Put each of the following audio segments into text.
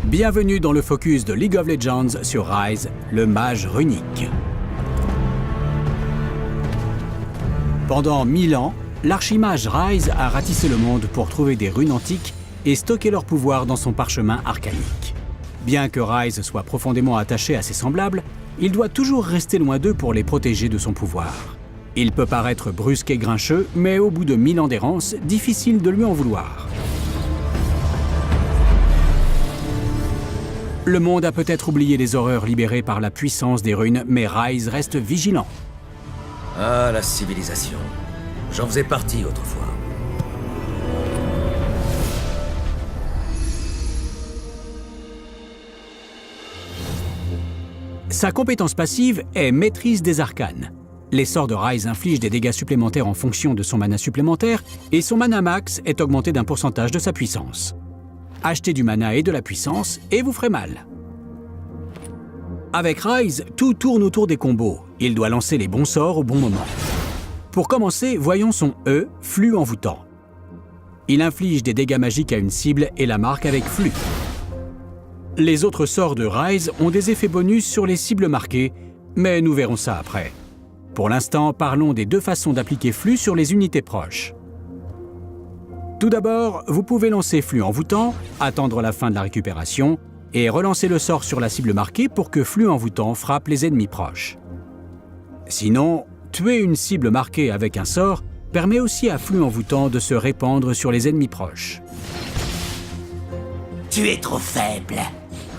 Bienvenue dans le focus de League of Legends sur Ryze, le mage runique. Pendant 1000 ans, l'archimage Ryze a ratissé le monde pour trouver des runes antiques et stocker leur pouvoir dans son parchemin arcanique. Bien que Ryze soit profondément attaché à ses semblables, il doit toujours rester loin d'eux pour les protéger de son pouvoir. Il peut paraître brusque et grincheux, mais au bout de 1000 ans d'errance, difficile de lui en vouloir. Le monde a peut-être oublié les horreurs libérées par la puissance des runes, mais Ryze reste vigilant. Ah, la civilisation. J'en faisais partie autrefois. Sa compétence passive est Maîtrise des arcanes. Les sorts de Ryze infligent des dégâts supplémentaires en fonction de son mana supplémentaire et son mana max est augmenté d'un pourcentage de sa puissance. Achetez du mana et de la puissance et vous ferez mal. Avec Ryze, tout tourne autour des combos. Il doit lancer les bons sorts au bon moment. Pour commencer, voyons son E, flux envoûtant. Il inflige des dégâts magiques à une cible et la marque avec flux. Les autres sorts de Ryze ont des effets bonus sur les cibles marquées, mais nous verrons ça après. Pour l'instant, parlons des deux façons d'appliquer flux sur les unités proches. Tout d'abord, vous pouvez lancer flux envoûtant, attendre la fin de la récupération et relancer le sort sur la cible marquée pour que flux envoûtant frappe les ennemis proches. Sinon, tuer une cible marquée avec un sort permet aussi à flux envoûtant de se répandre sur les ennemis proches. Tu es trop faible.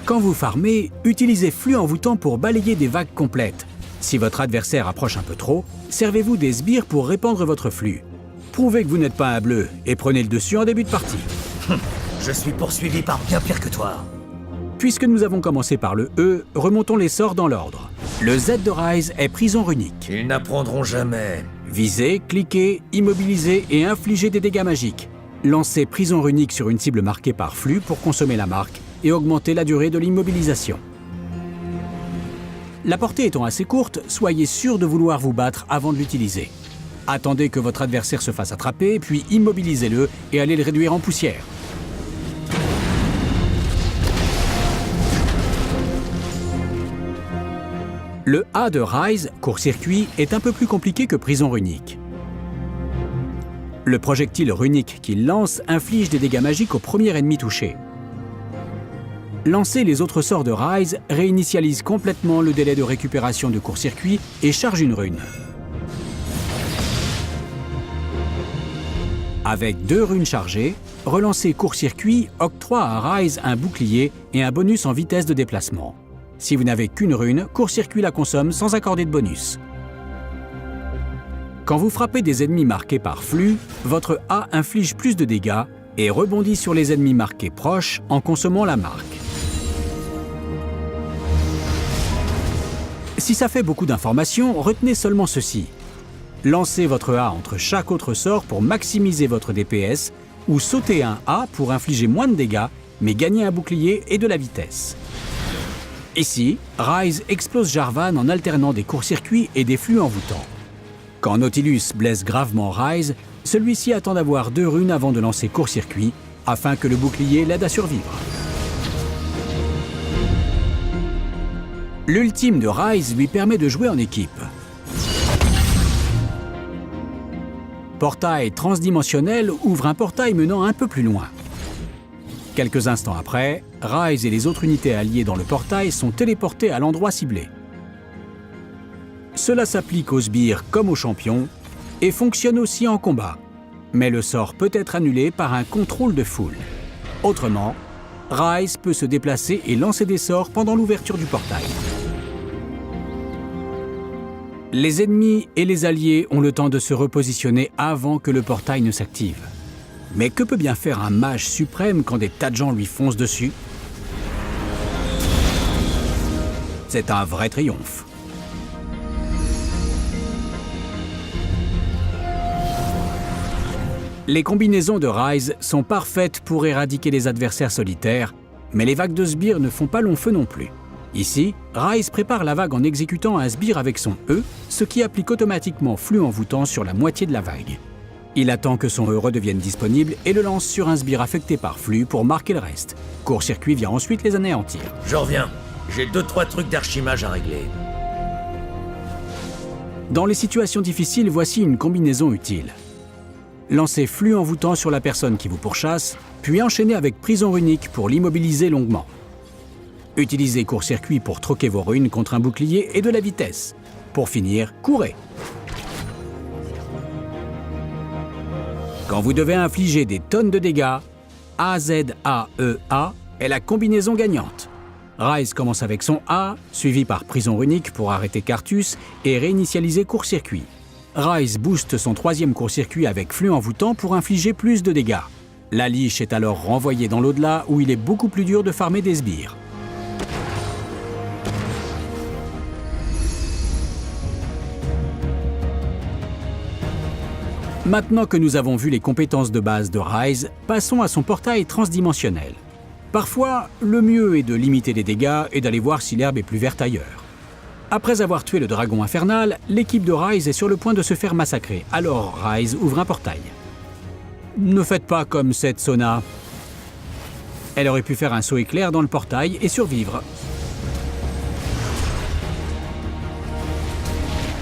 Quand vous farmez, utilisez flux envoûtant pour balayer des vagues complètes. Si votre adversaire approche un peu trop, servez-vous des sbires pour répandre votre flux. Prouvez que vous n'êtes pas un bleu et prenez le dessus en début de partie. Je suis poursuivi par bien pire que toi. Puisque nous avons commencé par le E, remontons les sorts dans l'ordre. Le Z de Ryze est prison runique. Ils n'apprendront jamais. Viser, cliquer, immobiliser et infliger des dégâts magiques. Lancez prison runique sur une cible marquée par flux pour consommer la marque et augmenter la durée de l'immobilisation. La portée étant assez courte, soyez sûr de vouloir vous battre avant de l'utiliser. Attendez que votre adversaire se fasse attraper, puis immobilisez-le et allez le réduire en poussière. Le A de Ryze, court-circuit, est un peu plus compliqué que prison runique. Le projectile runique qu'il lance inflige des dégâts magiques au premier ennemi touché. Lancer les autres sorts de Ryze réinitialise complètement le délai de récupération de court-circuit et charge une rune. Avec 2 runes chargées, relancer court-circuit octroie à Ryze un bouclier et un bonus en vitesse de déplacement. Si vous n'avez qu'une rune, court-circuit la consomme sans accorder de bonus. Quand vous frappez des ennemis marqués par flux, votre A inflige plus de dégâts et rebondit sur les ennemis marqués proches en consommant la marque. Si ça fait beaucoup d'informations, retenez seulement ceci. Lancez votre A entre chaque autre sort pour maximiser votre DPS ou sautez un A pour infliger moins de dégâts mais gagner un bouclier et de la vitesse. Ici, Ryze explose Jarvan en alternant des courts-circuits et des flux envoûtants. Quand Nautilus blesse gravement Ryze, celui-ci attend d'avoir 2 runes avant de lancer court-circuit afin que le bouclier l'aide à survivre. L'ultime de Ryze lui permet de jouer en équipe. Portail transdimensionnel ouvre un portail menant un peu plus loin. Quelques instants après, Ryze et les autres unités alliées dans le portail sont téléportés à l'endroit ciblé. Cela s'applique aux sbires comme aux champions et fonctionne aussi en combat. Mais le sort peut être annulé par un contrôle de foule. Autrement, Ryze peut se déplacer et lancer des sorts pendant l'ouverture du portail. Les ennemis et les alliés ont le temps de se repositionner avant que le portail ne s'active. Mais que peut bien faire un mage suprême quand des tas de gens lui foncent dessus? C'est un vrai triomphe. Les combinaisons de Ryze sont parfaites pour éradiquer les adversaires solitaires, mais les vagues de sbires ne font pas long feu non plus. Ici, Ryze prépare la vague en exécutant un sbire avec son E, ce qui applique automatiquement flux envoûtant sur la moitié de la vague. Il attend que son E redevienne disponible et le lance sur un sbire affecté par flux pour marquer le reste. Court-circuit vient ensuite les anéantir. Je reviens. J'ai 2-3 trucs d'archimage à régler. Dans les situations difficiles, voici une combinaison utile. Lancez flux envoûtant sur la personne qui vous pourchasse, puis enchaînez avec prison runique pour l'immobiliser longuement. Utilisez court-circuit pour troquer vos runes contre un bouclier et de la vitesse. Pour finir, courez. Quand vous devez infliger des tonnes de dégâts, AZAEA est la combinaison gagnante. Ryze commence avec son A, suivi par prison runique pour arrêter Carthus et réinitialiser court-circuit. Ryze booste son troisième court-circuit avec flux envoûtant pour infliger plus de dégâts. La liche est alors renvoyée dans l'au-delà où il est beaucoup plus dur de farmer des sbires. Maintenant que nous avons vu les compétences de base de Ryze, passons à son portail transdimensionnel. Parfois, le mieux est de limiter les dégâts et d'aller voir si l'herbe est plus verte ailleurs. Après avoir tué le dragon infernal, l'équipe de Ryze est sur le point de se faire massacrer, alors Ryze ouvre un portail. Ne faites pas comme cette Sona. Elle aurait pu faire un saut éclair dans le portail et survivre.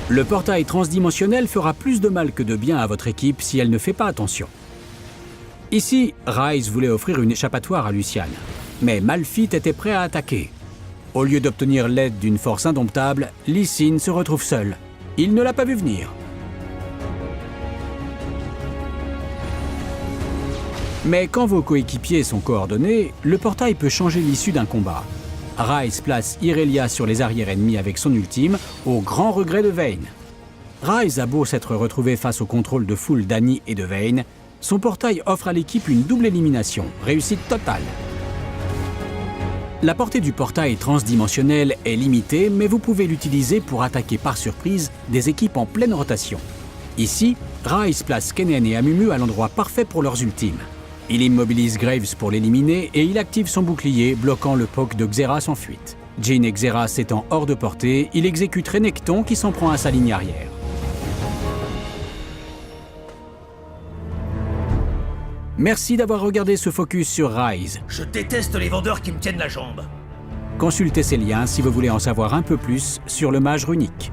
Le portail transdimensionnel fera plus de mal que de bien à votre équipe si elle ne fait pas attention. Ici, Ryze voulait offrir une échappatoire à Lucian, mais Malphite était prêt à attaquer. Au lieu d'obtenir l'aide d'une force indomptable, Lee Sin se retrouve seul. Il ne l'a pas vu venir. Mais quand vos coéquipiers sont coordonnés, le portail peut changer l'issue d'un combat. Ryze place Irelia sur les arrières ennemis avec son ultime, au grand regret de Vayne. Ryze a beau s'être retrouvé face au contrôle de foule d'Annie et de Vayne, son portail offre à l'équipe une double élimination, réussite totale. La portée du portail transdimensionnel est limitée, mais vous pouvez l'utiliser pour attaquer par surprise des équipes en pleine rotation. Ici, Ryze place Kennen et Amumu à l'endroit parfait pour leurs ultimes. Il immobilise Graves pour l'éliminer et il active son bouclier, bloquant le poke de Xerath en fuite. Jhin et Xerath étant hors de portée, il exécute Renekton qui s'en prend à sa ligne arrière. Merci d'avoir regardé ce focus sur Ryze. Je déteste les vendeurs qui me tiennent la jambe. Consultez ces liens si vous voulez en savoir un peu plus sur le mage runique.